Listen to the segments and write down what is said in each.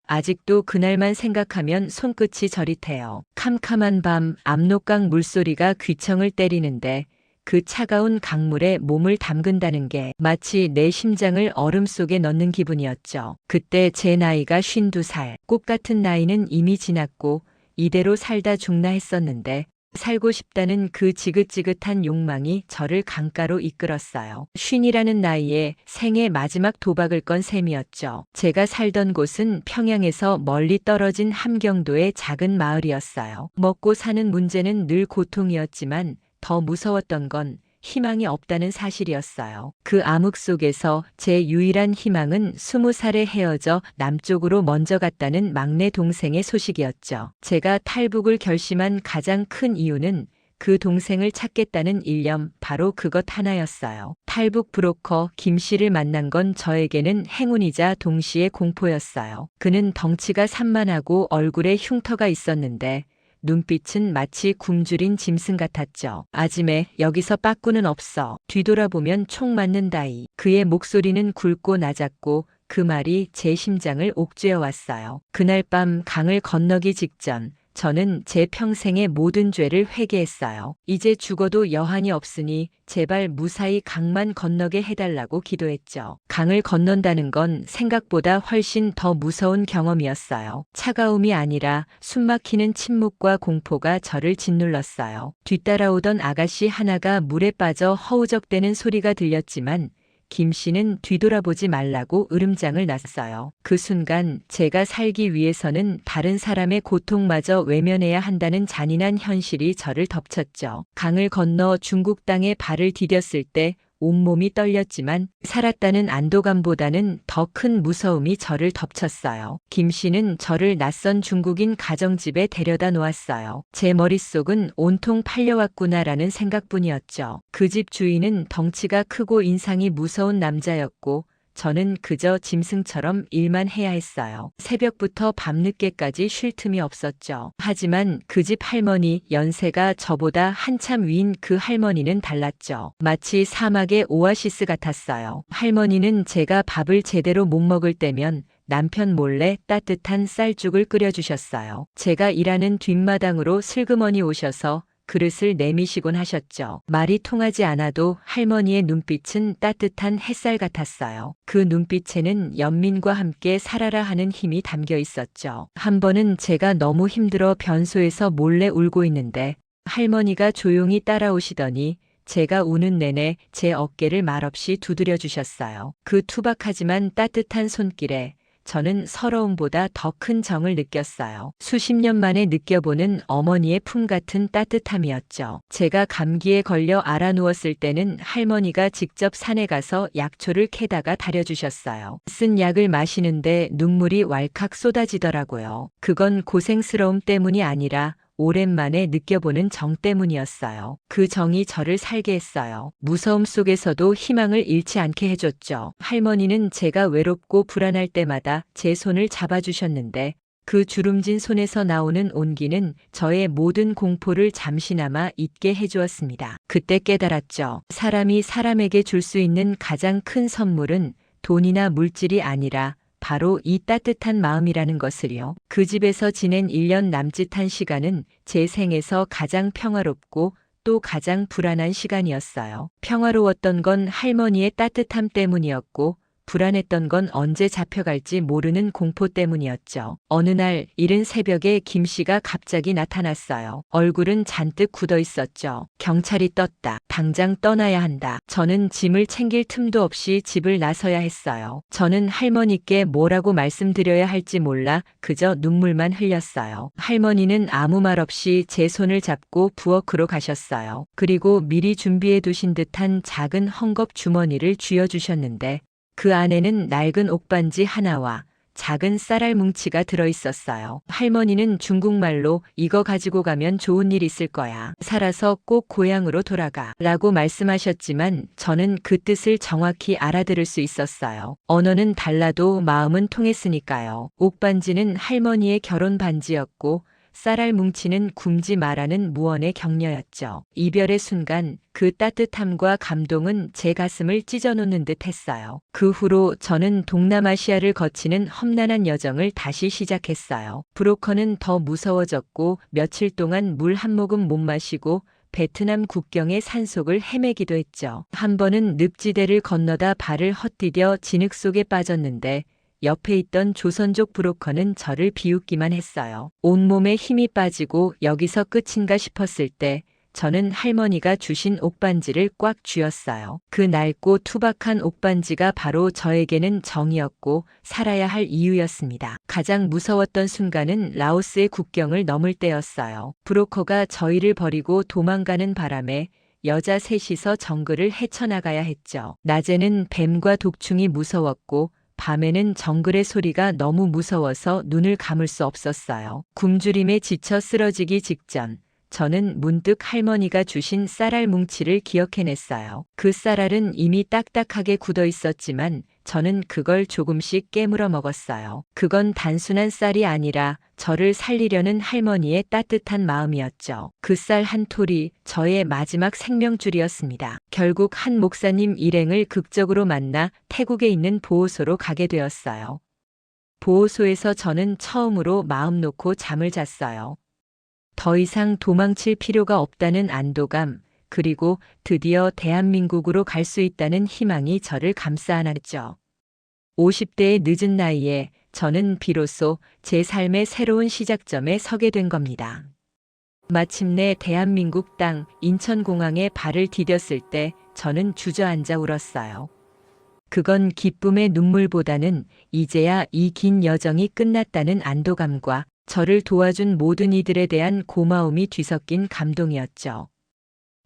아직도 그날만 생각하면 손끝이 저릿해요. 캄캄한 밤 압록강 물소리가 귀청을 때리는데 그 차가운 강물에 몸을 담근다는 게 마치 내 심장을 얼음 속에 넣는 기분이었죠. 그때 제 나이가 52살, 꽃 같은 나이는 이미 지났고 이대로 살다 죽나 했었는데 살고 싶다는 그 지긋지긋한 욕망이 저를 강가로 이끌었어요. 쉰이라는 나이에 생애 마지막 도박을 건 셈이었죠. 제가 살던 곳은 평양에서 멀리 떨어진 함경도의 작은 마을이었어요. 먹고 사는 문제는 늘 고통이었지만 더 무서웠던 건 희망이 없다는 사실이었어요. 그 암흑 속에서 제 유일한 희망은 20살에 헤어져 남쪽으로 먼저 갔다는 막내 동생의 소식이었죠. 제가 탈북을 결심한 가장 큰 이유는 그 동생을 찾겠다는 일념, 바로 그것 하나였어요. 탈북 브로커 김 씨를 만난 건 저에게는 행운이자 동시에 공포였어요. 그는 덩치가 산만하고 얼굴에 흉터가 있었는데 눈빛은 마치 굶주린 짐승 같았죠. 아지매, 여기서 빠꾸는 없어. 뒤돌아보면 총 맞는다이. 그의 목소리는 굵고 낮았고 그 말이 제 심장을 옥죄어 왔어요. 그날 밤 강을 건너기 직전 저는 제 평생의 모든 죄를 회개했어요. 이제 죽어도 여한이 없으니 제발 무사히 강만 건너게 해달라고 기도했죠. 강을 건넌다는 건 생각보다 훨씬 더 무서운 경험이었어요. 차가움이 아니라 숨막히는 침묵과 공포가 저를 짓눌렀어요. 뒤따라오던 아가씨 하나가 물에 빠져 허우적대는 소리가 들렸지만 김 씨는 뒤돌아보지 말라고 으름장을 놨어요. 그 순간 제가 살기 위해서는 다른 사람의 고통마저 외면해야 한다는 잔인한 현실이 저를 덮쳤죠. 강을 건너 중국 땅에 발을 디뎠을 때 온몸이 떨렸지만 살았다는 안도감보다는 더 큰 무서움이 저를 덮쳤어요. 김 씨는 저를 낯선 중국인 가정집에 데려다 놓았어요. 제 머릿속은 온통 팔려왔구나라는 생각뿐이었죠. 그 집 주인은 덩치가 크고 인상이 무서운 남자였고 저는 그저 짐승처럼 일만 해야 했어요. 새벽부터 밤늦게까지 쉴 틈이 없었죠. 하지만 그 집 할머니, 연세가 저보다 한참 위인 그 할머니는 달랐죠. 마치 사막의 오아시스 같았어요. 할머니는 제가 밥을 제대로 못 먹을 때면 남편 몰래 따뜻한 쌀죽을 끓여주셨어요. 제가 일하는 뒷마당으로 슬그머니 오셔서 그릇을 내미시곤 하셨죠. 말이 통하지 않아도 할머니의 눈빛은 따뜻한 햇살 같았어요. 그 눈빛에는 연민과 함께 살아라 하는 힘이 담겨 있었죠. 한 번은 제가 너무 힘들어 변소에서 몰래 울고 있는데 할머니가 조용히 따라오시더니 제가 우는 내내 제 어깨를 말없이 두드려 주셨어요. 그 투박하지만 따뜻한 손길에 저는 서러움보다 더 큰 정을 느꼈어요. 수십 년 만에 느껴보는 어머니의 품 같은 따뜻함이었죠. 제가 감기에 걸려 알아누웠을 때는 할머니가 직접 산에 가서 약초를 캐다가 다려주셨어요. 쓴 약을 마시는데 눈물이 왈칵 쏟아지더라고요. 그건 고생스러움 때문이 아니라 오랜만에 느껴보는 정 때문이었어요. 그 정이 저를 살게 했어요. 무서움 속에서도 희망을 잃지 않게 해줬죠. 할머니는 제가 외롭고 불안할 때마다 제 손을 잡아주셨는데 그 주름진 손에서 나오는 온기는 저의 모든 공포를 잠시나마 잊게 해주었습니다. 그때 깨달았죠. 사람이 사람에게 줄 수 있는 가장 큰 선물은 돈이나 물질이 아니라 바로 이 따뜻한 마음이라는 것을요. 그 집에서 지낸 1년 남짓한 시간은 제 생에서 가장 평화롭고 또 가장 불안한 시간이었어요. 평화로웠던 건 할머니의 따뜻함 때문이었고 불안했던 건 언제 잡혀갈지 모르는 공포 때문이었죠. 어느 날 이른 새벽에 김 씨가 갑자기 나타났어요. 얼굴은 잔뜩 굳어 있었죠. 경찰이 떴다. 당장 떠나야 한다. 저는 짐을 챙길 틈도 없이 집을 나서야 했어요. 저는 할머니께 뭐라고 말씀드려야 할지 몰라 그저 눈물만 흘렸어요. 할머니는 아무 말 없이 제 손을 잡고 부엌으로 가셨어요. 그리고 미리 준비해 두신 듯한 작은 헝겊 주머니를 쥐어주셨는데 그 안에는 낡은 옥반지 하나와 작은 쌀알 뭉치가 들어있었어요. 할머니는 중국말로 이거 가지고 가면 좋은 일 있을 거야. 살아서 꼭 고향으로 돌아가. 라고 말씀하셨지만 저는 그 뜻을 정확히 알아들을 수 있었어요. 언어는 달라도 마음은 통했으니까요. 옥반지는 할머니의 결혼 반지였고 쌀알 뭉치는 굶지 마라는 무언의 격려였죠. 이별의 순간 그 따뜻함과 감동은 제 가슴을 찢어놓는 듯 했어요. 그 후로 저는 동남아시아를 거치는 험난한 여정을 다시 시작했어요. 브로커는 더 무서워졌고 며칠 동안 물 한 모금 못 마시고 베트남 국경의 산속을 헤매기도 했죠. 한 번은 늪지대를 건너다 발을 헛디뎌 진흙 속에 빠졌는데 옆에 있던 조선족 브로커는 저를 비웃기만 했어요. 온몸에 힘이 빠지고 여기서 끝인가 싶었을 때 저는 할머니가 주신 옥반지를 꽉 쥐었어요. 그 낡고 투박한 옥반지가 바로 저에게는 정이었고 살아야 할 이유였습니다. 가장 무서웠던 순간은 라오스의 국경을 넘을 때였어요. 브로커가 저희를 버리고 도망가는 바람에 여자 셋이서 정글을 헤쳐나가야 했죠. 낮에는 뱀과 독충이 무서웠고 밤에는 정글의 소리가 너무 무서워서 눈을 감을 수 없었어요. 굶주림에 지쳐 쓰러지기 직전 저는 문득 할머니가 주신 쌀알 뭉치를 기억해냈어요. 그 쌀알은 이미 딱딱하게 굳어 있었지만 저는 그걸 조금씩 깨물어 먹었어요. 그건 단순한 쌀이 아니라 저를 살리려는 할머니의 따뜻한 마음이었죠. 그 쌀 한 톨이 저의 마지막 생명줄이었습니다. 결국 한 목사님 일행을 극적으로 만나 태국에 있는 보호소로 가게 되었어요. 보호소에서 저는 처음으로 마음 놓고 잠을 잤어요. 더 이상 도망칠 필요가 없다는 안도감, 그리고 드디어 대한민국으로 갈 수 있다는 희망이 저를 감싸 안았죠. 50대의 늦은 나이에 저는 비로소 제 삶의 새로운 시작점에 서게 된 겁니다. 마침내 대한민국 땅 인천공항에 발을 디뎠을 때 저는 주저앉아 울었어요. 그건 기쁨의 눈물보다는 이제야 이 긴 여정이 끝났다는 안도감과 저를 도와준 모든 이들에 대한 고마움이 뒤섞인 감동이었죠.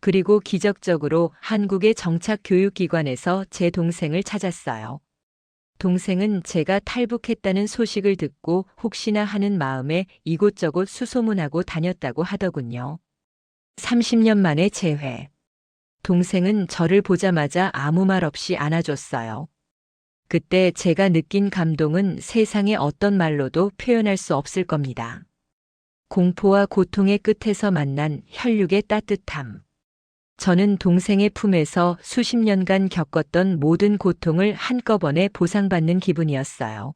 그리고 기적적으로 한국의 정착교육기관에서 제 동생을 찾았어요. 동생은 제가 탈북했다는 소식을 듣고 혹시나 하는 마음에 이곳저곳 수소문하고 다녔다고 하더군요. 30년 만에 재회. 동생은 저를 보자마자 아무 말 없이 안아줬어요. 그때 제가 느낀 감동은 세상의 어떤 말로도 표현할 수 없을 겁니다. 공포와 고통의 끝에서 만난 혈육의 따뜻함. 저는 동생의 품에서 수십 년간 겪었던 모든 고통을 한꺼번에 보상받는 기분이었어요.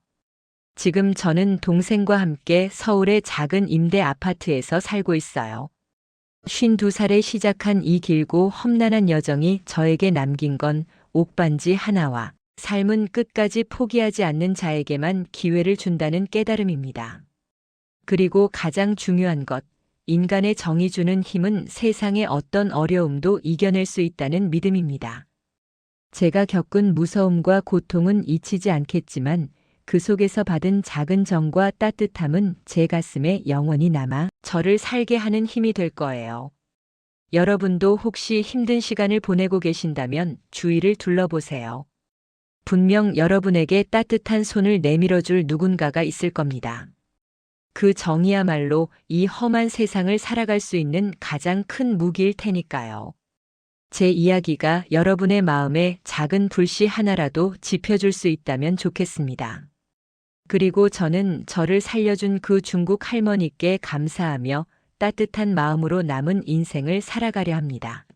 지금 저는 동생과 함께 서울의 작은 임대 아파트에서 살고 있어요. 52살에 시작한 이 길고 험난한 여정이 저에게 남긴 건 옥반지 하나와 삶은 끝까지 포기하지 않는 자에게만 기회를 준다는 깨달음입니다. 그리고 가장 중요한 것, 인간의 정이 주는 힘은 세상의 어떤 어려움도 이겨낼 수 있다는 믿음입니다. 제가 겪은 무서움과 고통은 잊히지 않겠지만 그 속에서 받은 작은 정과 따뜻함은 제 가슴에 영원히 남아 저를 살게 하는 힘이 될 거예요. 여러분도 혹시 힘든 시간을 보내고 계신다면 주위를 둘러보세요. 분명 여러분에게 따뜻한 손을 내밀어줄 누군가가 있을 겁니다. 그 정이야말로 이 험한 세상을 살아갈 수 있는 가장 큰 무기일 테니까요. 제 이야기가 여러분의 마음에 작은 불씨 하나라도 지펴줄 수 있다면 좋겠습니다. 그리고 저는 저를 살려준 그 중국 할머니께 감사하며 따뜻한 마음으로 남은 인생을 살아가려 합니다.